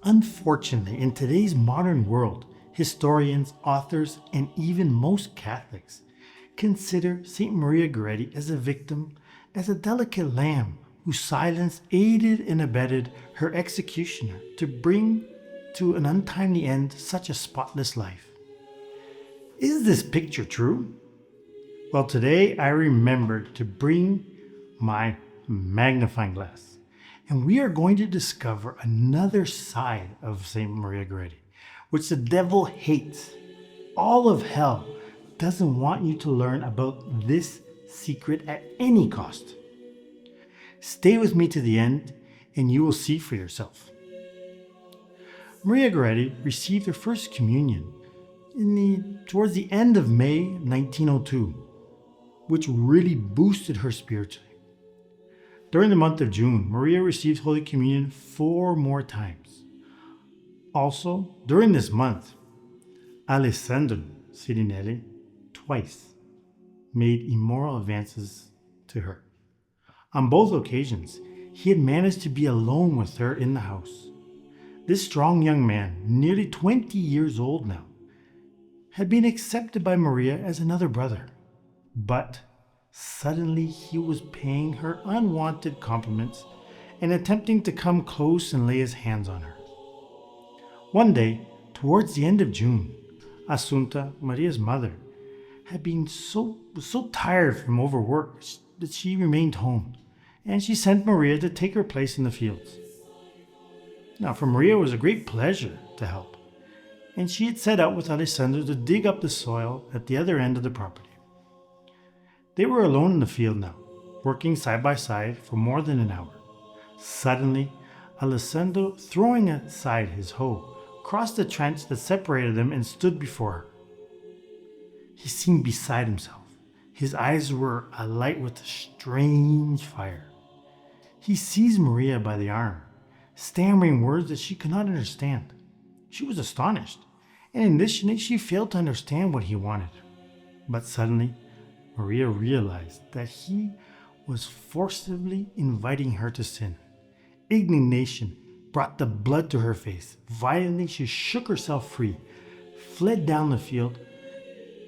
Unfortunately, in today's modern world, historians, authors, and even most Catholics consider St Maria Goretti as a victim, as a delicate lamb whose silence aided and abetted her executioner to bring to an untimely end such a spotless life. Is this picture true? Well, today I remembered to bring my magnifying glass, and we are going to discover another side of St. Maria Goretti, which the devil hates. All of hell doesn't want you to learn about this secret at any cost. Stay with me to the end, and you will see for yourself. Maria Goretti received her first communion towards the end of May 1902, which really boosted her spiritually. During the month of June, Maria received Holy Communion 4 more times. Also, during this month, Alessandro twice made immoral advances to her. On both occasions, he had managed to be alone with her in the house. This strong young man, nearly 20 years old now, had been accepted by Maria as another brother. But suddenly he was paying her unwanted compliments and attempting to come close and lay his hands on her. One day, towards the end of June, Assunta, Maria's mother, had been so tired from overwork that she remained home, and she sent Maria to take her place in the fields. Now, for Maria it was a great pleasure to help, and she had set out with Alessandro to dig up the soil at the other end of the property. They were alone in the field now, working side by side for more than an hour. Suddenly, Alessandro, throwing aside his hoe, crossed the trench that separated them and stood before her. He seemed beside himself. His eyes were alight with a strange fire. He seized Maria by the arm, stammering words that she could not understand. She was astonished, and initially she failed to understand what he wanted. But suddenly, Maria realized that he was forcibly inviting her to sin. Indignation brought the blood to her face. Violently, she shook herself free, fled down the field,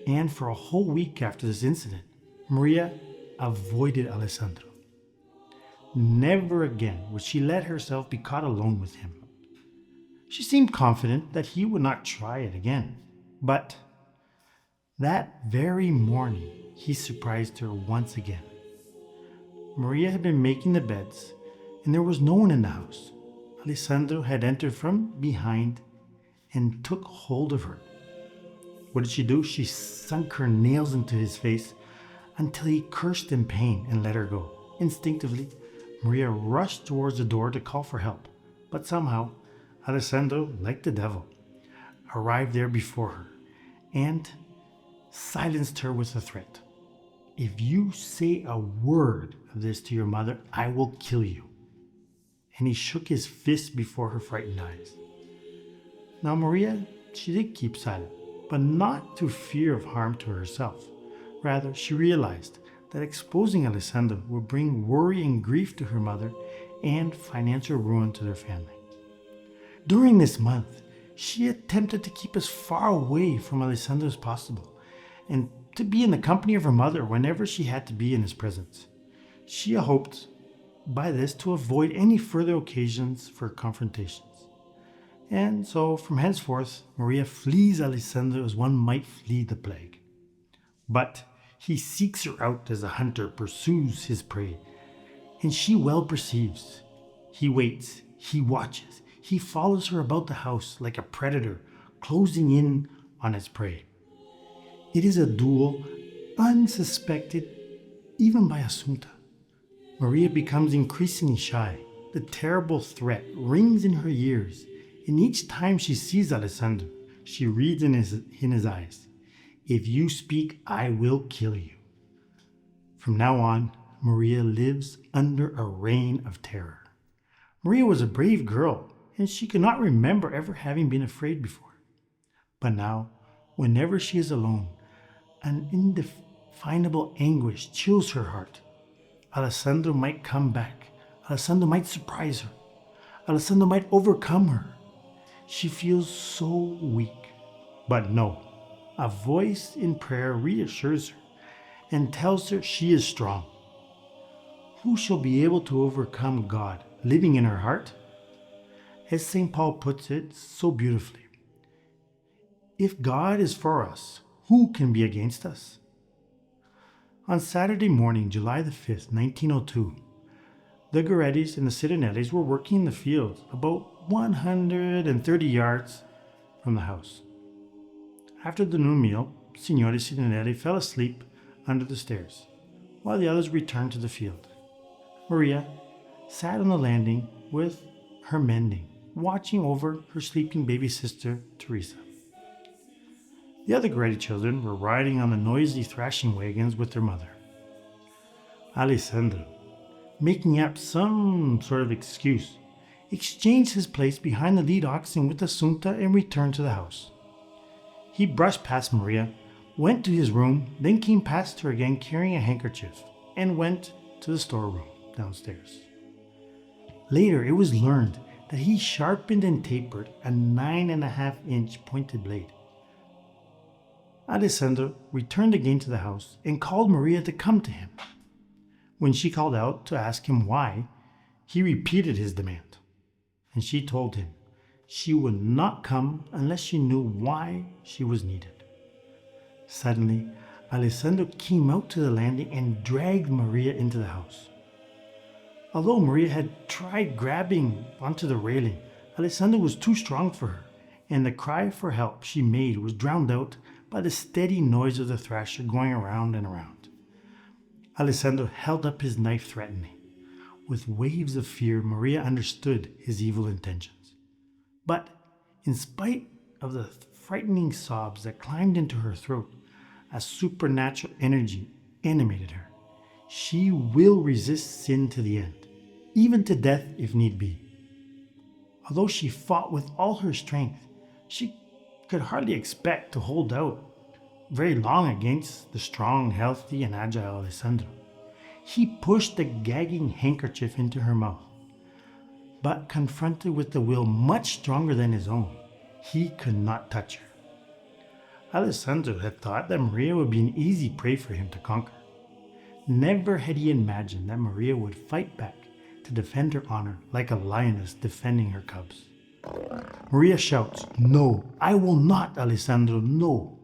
and for a whole week after this incident, Maria avoided Alessandro. Never again would she let herself be caught alone with him. She seemed confident that he would not try it again. But that very morning, he surprised her once again. Maria had been making the beds, and there was no one in the house. Alessandro had entered from behind and took hold of her. What did she do? She sunk her nails into his face until he cursed in pain and let her go. Instinctively, Maria rushed towards the door to call for help, but somehow Alessandro, like the devil, arrived there before her and silenced her with a threat. If you say a word of this to your mother, I will kill you. And he shook his fist before her frightened eyes. Now Maria, she did keep silent, but not through fear of harm to herself. Rather, she realized that exposing Alessandro would bring worry and grief to her mother and financial ruin to their family. During this month, she attempted to keep as far away from Alessandro as possible, and to be in the company of her mother whenever she had to be in his presence. She hoped by this to avoid any further occasions for confrontations. And so from henceforth, Maria flees Alessandro as one might flee the plague. But he seeks her out as a hunter pursues his prey, and she well perceives. He waits, he watches, he follows her about the house like a predator closing in on its prey. It is a duel unsuspected even by Assunta. Maria becomes increasingly shy. The terrible threat rings in her ears, and each time she sees Alessandro, she reads in his eyes, "If you speak, I will kill you." From now on, Maria lives under a reign of terror. Maria was a brave girl, and she could not remember ever having been afraid before. But now, whenever she is alone, an indefinable anguish chills her heart. Alessandro might come back. Alessandro might surprise her. Alessandro might overcome her. She feels so weak. But no, a voice in prayer reassures her and tells her she is strong. Who shall be able to overcome God living in her heart? As St. Paul puts it so beautifully, if God is for us, who can be against us? On Saturday morning, July the 5th, 1902, the Gorettis and the Cirinellis were working in the fields about 130 yards from the house. After the noon meal, Signore Cirinelli fell asleep under the stairs, while the others returned to the field. Maria sat on the landing with her mending, watching over her sleeping baby sister, Teresa. The other Goretti children were riding on the noisy thrashing wagons with their mother. Alessandro, making up some sort of excuse, exchanged his place behind the lead oxen with Assunta and returned to the house. He brushed past Maria, went to his room, then came past her again carrying a handkerchief, and went to the storeroom downstairs. Later, it was learned that he sharpened and tapered a 9.5-inch pointed blade. Alessandro returned again to the house and called Maria to come to him. When she called out to ask him why, he repeated his demand, and she told him she would not come unless she knew why she was needed. Suddenly, Alessandro came out to the landing and dragged Maria into the house. Although Maria had tried grabbing onto the railing, Alessandro was too strong for her, and the cry for help she made was drowned out by the steady noise of the thrasher going around and around. Alessandro held up his knife threateningly. With waves of fear, Maria understood his evil intentions. But in spite of the frightening sobs that climbed into her throat, a supernatural energy animated her. She will resist sin to the end, even to death if need be. Although she fought with all her strength, she could hardly expect to hold out very long against the strong, healthy, and agile Alessandro. He pushed the gagging handkerchief into her mouth, but confronted with the will much stronger than his own, he could not touch her. Alessandro had thought that Maria would be an easy prey for him to conquer. Never had he imagined that Maria would fight back to defend her honor like a lioness defending her cubs. Maria shouts, "No, I will not, Alessandro, no."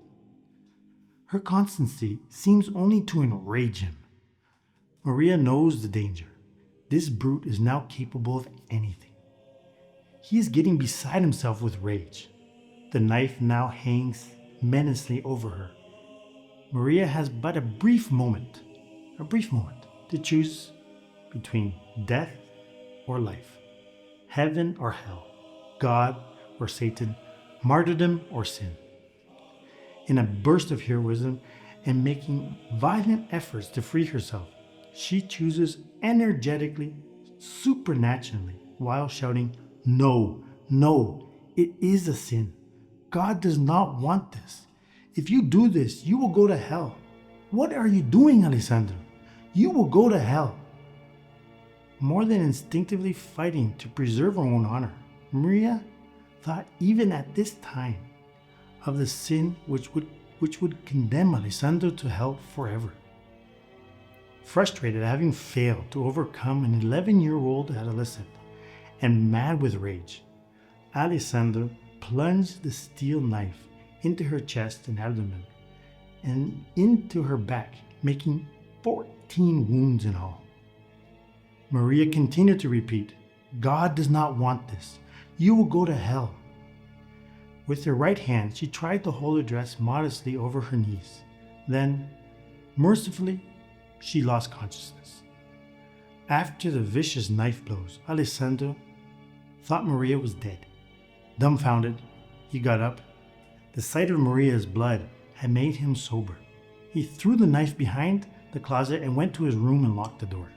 Her constancy seems only to enrage him. Maria knows the danger. This brute is now capable of anything. He is getting beside himself with rage. The knife now hangs menacingly over her. Maria has but a brief moment to choose between death or life, heaven or hell, God or Satan, martyrdom or sin. In a burst of heroism and making violent efforts to free herself, she chooses energetically, supernaturally, while shouting, "No, no, it is a sin. God does not want this. If you do this, you will go to hell. What are you doing, Alessandro? You will go to hell." More than instinctively fighting to preserve her own honor, Maria thought even at this time of the sin which would condemn Alessandro to hell forever. Frustrated at having failed to overcome an 11-year-old adolescent and mad with rage, Alessandro plunged the steel knife into her chest and abdomen and into her back, making 14 wounds in all. Maria continued to repeat, "God does not want this. You will go to hell." With her right hand, she tried to hold her dress modestly over her knees. Then, mercifully, she lost consciousness. After the vicious knife blows, Alessandro thought Maria was dead. Dumbfounded, he got up. The sight of Maria's blood had made him sober. He threw the knife behind the closet and went to his room and locked the door.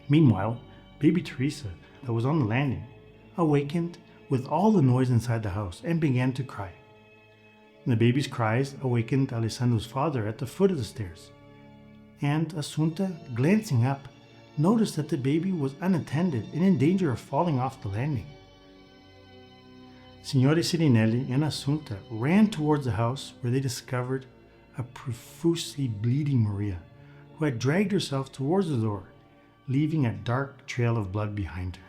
Meanwhile, baby Teresa, that was on the landing, awakened with all the noise inside the house and began to cry. The baby's cries awakened Alessandro's father at the foot of the stairs, and Assunta, glancing up, noticed that the baby was unattended and in danger of falling off the landing. Signore Sirinelli and Assunta ran towards the house where they discovered a profusely bleeding Maria, who had dragged herself towards the door, leaving a dark trail of blood behind her.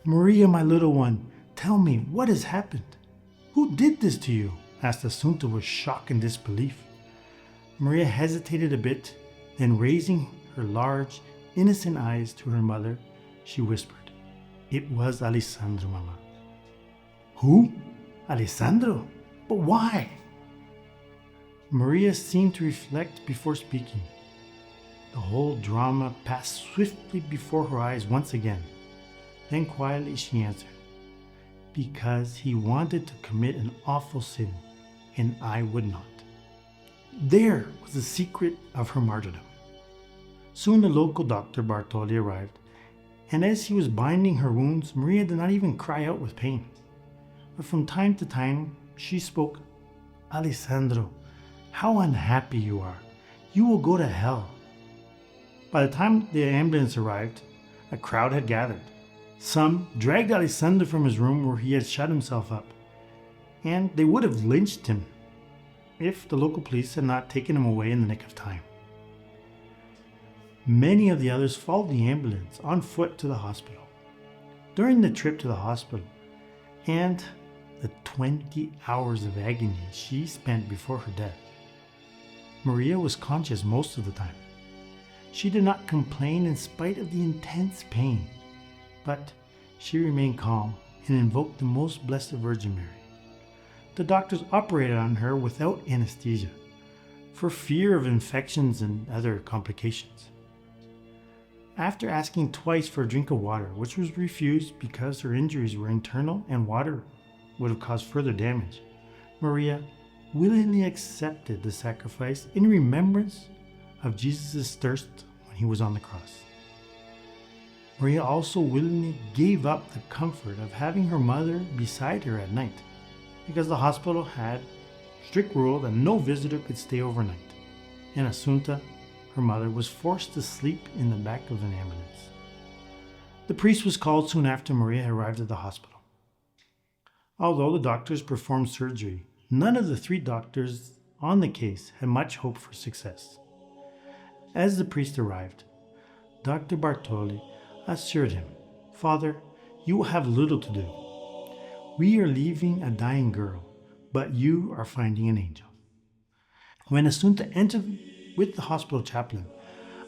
"Maria, my little one, tell me what has happened. Who did this to you?" asked Assunta with shock and disbelief. Maria hesitated a bit, then raising her large, innocent eyes to her mother, she whispered, "It was Alessandro, Mama." "Who? Alessandro? But why?" Maria seemed to reflect before speaking. The whole drama passed swiftly before her eyes once again. Then quietly she answered, "Because he wanted to commit an awful sin, and I would not." There was the secret of her martyrdom. Soon the local doctor Bartoli arrived, and as he was binding her wounds, Maria did not even cry out with pain. But from time to time she spoke, "Alessandro, how unhappy you are. You will go to hell." By the time the ambulance arrived, a crowd had gathered. Some dragged Alessandro from his room where he had shut himself up, and they would have lynched him if the local police had not taken him away in the nick of time. Many of the others followed the ambulance on foot to the hospital. During the trip to the hospital and the 20 hours of agony she spent before her death, Maria was conscious most of the time. She did not complain in spite of the intense pain, but she remained calm and invoked the Most Blessed Virgin Mary. The doctors operated on her without anesthesia, for fear of infections and other complications. After asking twice for a drink of water, which was refused because her injuries were internal and water would have caused further damage, Maria willingly accepted the sacrifice in remembrance of Jesus' thirst when he was on the cross. Maria also willingly gave up the comfort of having her mother beside her at night, because the hospital had strict rule that no visitor could stay overnight, and Assunta, her mother, was forced to sleep in the back of an ambulance. The priest was called soon after Maria arrived at the hospital. Although the doctors performed surgery, none of the 3 doctors on the case had much hope for success. As the priest arrived, Dr. Bartoli assured him, "Father, you will have little to do. We are leaving a dying girl, but you are finding an angel." When Assunta entered with the hospital chaplain,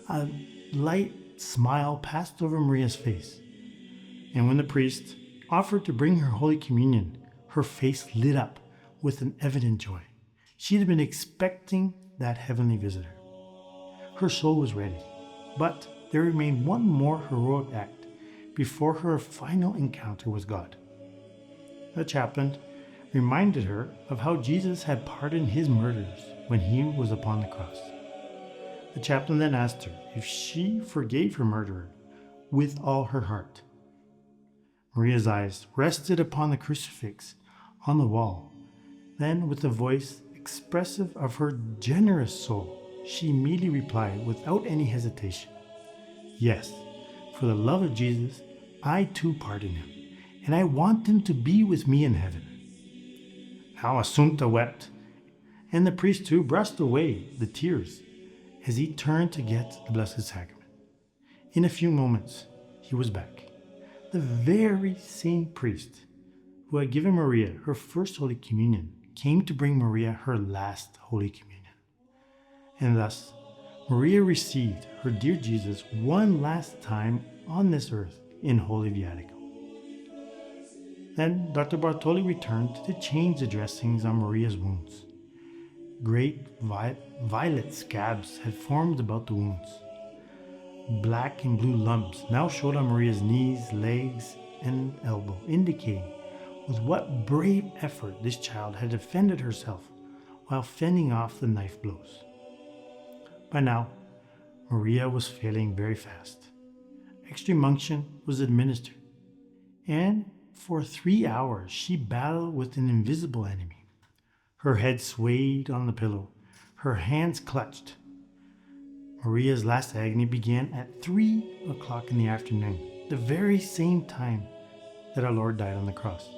a light smile passed over Maria's face, and when the priest offered to bring her Holy Communion, her face lit up with an evident joy. She had been expecting that heavenly visitor. Her soul was ready, but there remained one more heroic act before her final encounter with God. The chaplain reminded her of how Jesus had pardoned his murderers when he was upon the cross. The chaplain then asked her if she forgave her murderer with all her heart. Maria's eyes rested upon the crucifix on the wall. Then, with a voice expressive of her generous soul, she immediately replied without any hesitation, "Yes, for the love of Jesus, I too pardon him, and I want him to be with me in heaven." Now Assunta wept, and the priest too brushed away the tears as he turned to get the Blessed Sacrament. In a few moments, he was back. The very same priest who had given Maria her first Holy Communion came to bring Maria her last Holy Communion. And thus, Maria received her dear Jesus one last time on this earth in Holy Viaticum. Then Dr. Bartoli returned to change the dressings on Maria's wounds. Great violet scabs had formed about the wounds. Black and blue lumps now showed on Maria's knees, legs, and elbow, indicating with what brave effort this child had defended herself while fending off the knife blows. By now, Maria was failing very fast. Extreme unction was administered, and for 3 hours she battled with an invisible enemy. Her head swayed on the pillow, her hands clutched. Maria's last agony began at 3 o'clock in the afternoon, the very same time that our Lord died on the cross.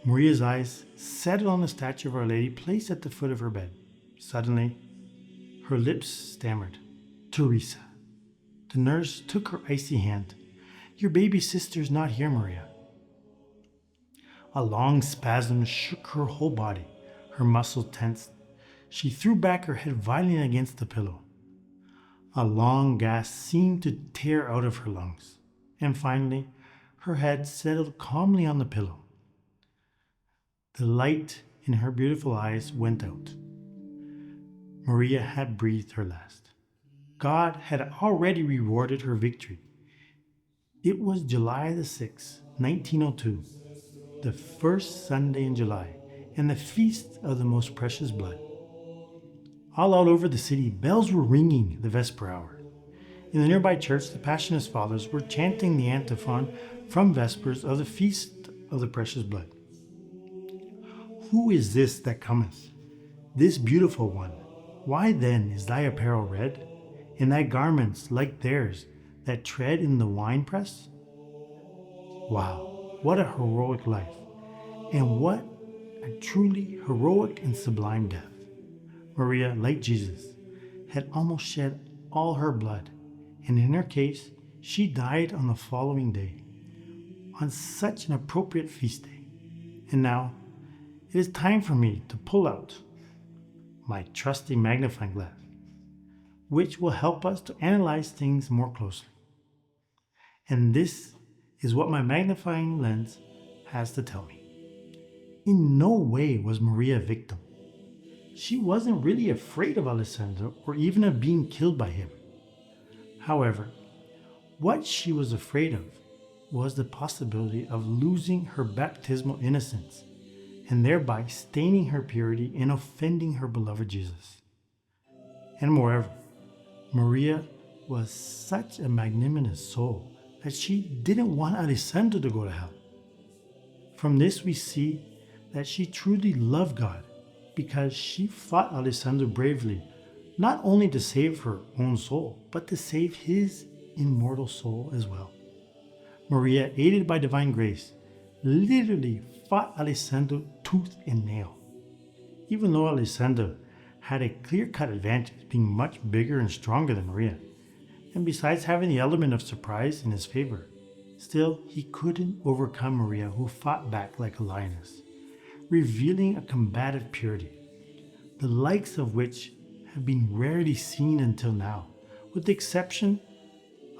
Maria's eyes settled on the statue of Our Lady placed at the foot of her bed. Suddenly, her lips stammered, "Teresa." The nurse took her icy hand. "Your baby sister's not here, Maria." A long spasm shook her whole body. Her muscles tensed. She threw back her head violently against the pillow. A long gasp seemed to tear out of her lungs. And finally, her head settled calmly on the pillow. The light in her beautiful eyes went out. Maria had breathed her last. God had already rewarded her victory. It was July the 6th, 1902, the first Sunday in July, and the feast of the most precious blood. All out over the city, bells were ringing the Vesper hour. In the nearby church, the Passionist Fathers were chanting the antiphon from Vespers of the feast of the precious blood. "Who is this that cometh? This beautiful one. Why then is thy apparel red, and thy garments like theirs that tread in the winepress?" Wow, what a heroic life, and what a truly heroic and sublime death. Maria, like Jesus, had almost shed all her blood, and in her case, she died on the following day, on such an appropriate feast day. And now, it is time for me to pull out my trusty magnifying glass, which will help us to analyze things more closely. And this is what my magnifying lens has to tell me. In no way was Maria a victim. She wasn't really afraid of Alessandro or even of being killed by him. However, what she was afraid of was the possibility of losing her baptismal innocence and thereby staining her purity and offending her beloved Jesus. And moreover, Maria was such a magnanimous soul that she didn't want Alessandro to go to hell. From this we see that she truly loved God because she fought Alessandro bravely, not only to save her own soul, but to save his immortal soul as well. Maria, aided by divine grace, literally fought Alessandro tooth and nail. Even though Alessandro had a clear-cut advantage, being much bigger and stronger than Maria, and besides having the element of surprise in his favor, still he couldn't overcome Maria, who fought back like a lioness, revealing a combative purity, the likes of which have been rarely seen until now, with the exception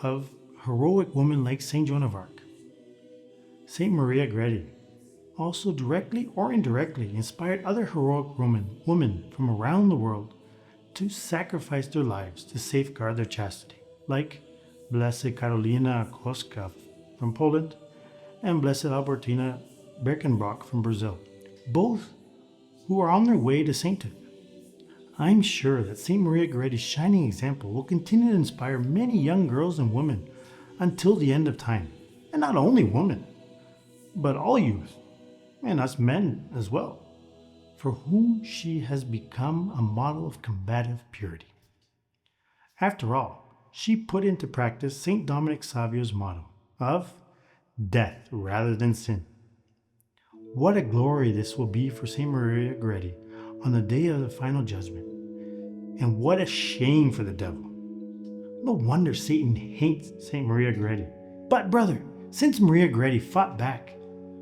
of heroic women like St. Joan of Arc. St Maria Goretti also directly or indirectly inspired other heroic women from around the world to sacrifice their lives to safeguard their chastity, like Blessed Carolina Kostka from Poland and Blessed Albertina Birkenbrock from Brazil, both who are on their way to sainthood. I'm sure that St. Maria Goretti's shining example will continue to inspire many young girls and women until the end of time, and not only women, but all youth, and us men as well, for whom she has become a model of combative purity. After all, she put into practice St. Dominic Savio's motto of death rather than sin. What a glory this will be for St. Maria Goretti on the day of the final judgment, and what a shame for the devil. No wonder Satan hates St. Maria Goretti. But brother, since Maria Goretti fought back,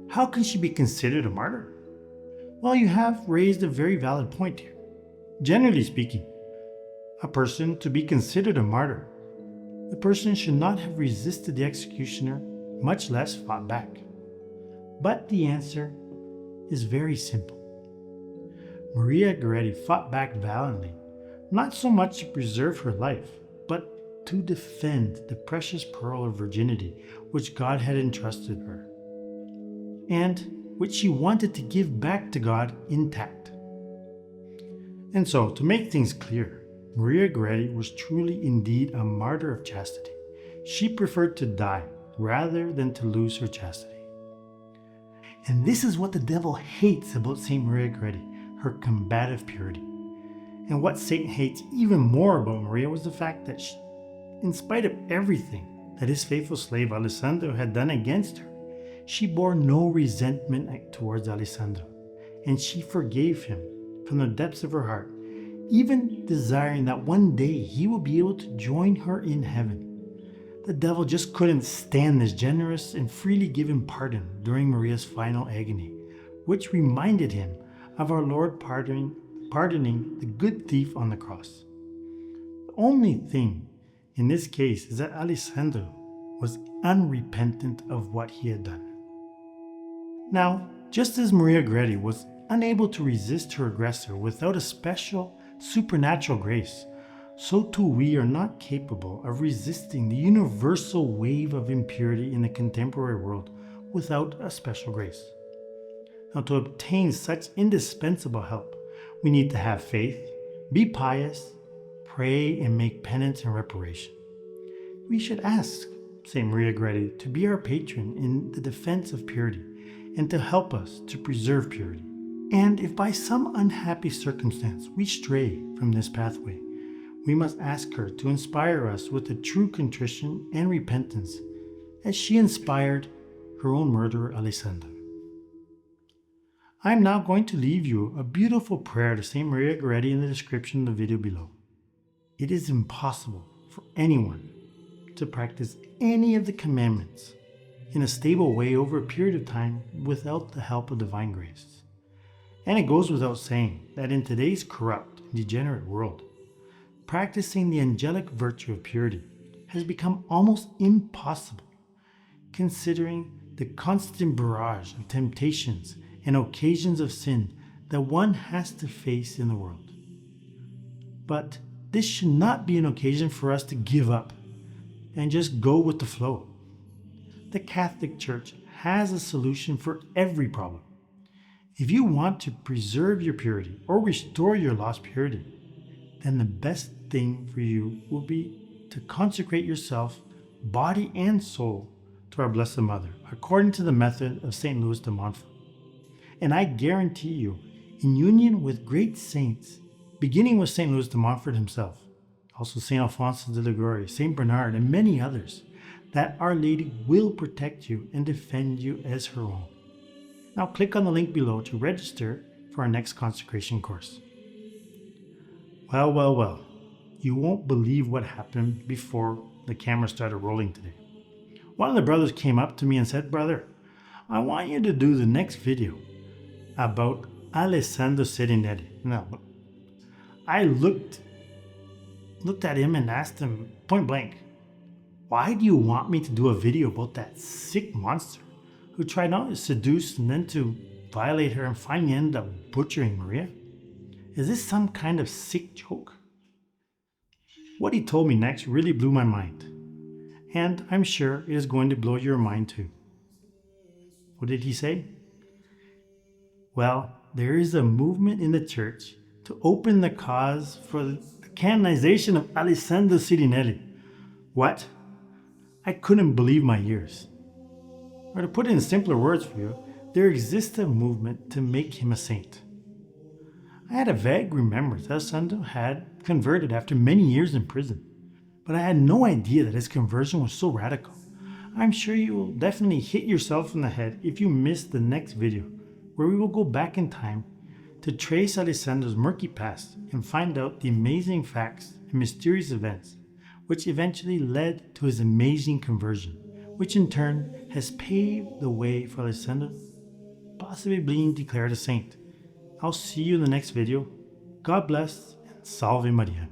how can she be considered a martyr? Well, you have raised a very valid point here. Generally speaking, a person to be considered a martyr, the person should not have resisted the executioner, much less fought back. But the answer is very simple. Maria Goretti fought back valiantly, not so much to preserve her life, but to defend the precious pearl of virginity which God had entrusted her, and which she wanted to give back to God intact. And so, to make things clear, Maria Goretti was truly indeed a martyr of chastity. She preferred to die rather than to lose her chastity. And this is what the devil hates about St. Maria Goretti, her combative purity. And what Satan hates even more about Maria was the fact that she, in spite of everything that his faithful slave Alessandro had done against her, she bore no resentment towards Alessandro, and she forgave him from the depths of her heart, even desiring that one day he will be able to join her in heaven. The devil just couldn't stand this generous and freely given pardon during Maria's final agony, which reminded him of our Lord pardoning the good thief on the cross. The only thing in this case is that Alessandro was unrepentant of what he had done. Now, just as Maria Goretti was unable to resist her aggressor without a special supernatural grace, so too we are not capable of resisting the universal wave of impurity in the contemporary world without a special grace. Now, to obtain such indispensable help, we need to have faith, be pious, pray, and make penance and reparation. We should ask St Maria Goretti to be our patron in the defense of purity and to help us to preserve purity. And if by some unhappy circumstance we stray from this pathway, we must ask her to inspire us with a true contrition and repentance, as she inspired her own murderer Alessandro. I am now going to leave you a beautiful prayer to St Maria Goretti in the description of the video below. It is impossible for anyone to practice any of the commandments in a stable way over a period of time without the help of divine grace. And it goes without saying that in today's corrupt and degenerate world, practicing the angelic virtue of purity has become almost impossible, considering the constant barrage of temptations and occasions of sin that one has to face in the world. But this should not be an occasion for us to give up and just go with the flow. The Catholic Church has a solution for every problem. If you want to preserve your purity or restore your lost purity, then the best thing for you will be to consecrate yourself, body and soul, to our Blessed Mother, according to the method of St. Louis de Montfort. And I guarantee you, in union with great saints, beginning with St. Louis de Montfort himself, also St. Alfonso de Liguori, St. Bernard, and many others, that Our Lady will protect you and defend you as her own. Now click on the link below to register for our next consecration course. Well, you won't believe what happened before the camera started rolling today. One of the brothers came up to me and said, "Brother, I want you to do the next video about Alessandro Serinelli." Now, I looked at him and asked him point blank, "Why do you want me to do a video about that sick monster who tried not to seduce and then to violate her and finally ended up butchering Maria? Is this some kind of sick joke?" What he told me next really blew my mind, and I'm sure it is going to blow your mind too. What did he say? Well, there is a movement in the church to open the cause for the canonization of Alessandro Serinelli. What? I couldn't believe my ears. Or to put it in simpler words for you, there exists a movement to make him a saint. I had a vague remembrance that Alessandro had converted after many years in prison, but I had no idea that his conversion was so radical. I'm sure you will definitely hit yourself in the head if you miss the next video, where we will go back in time to trace Alessandro's murky past and find out the amazing facts and mysterious events which eventually led to his amazing conversion, which in turn has paved the way for Alessandro possibly being declared a saint. I'll see you in the next video. God bless and Salve Maria.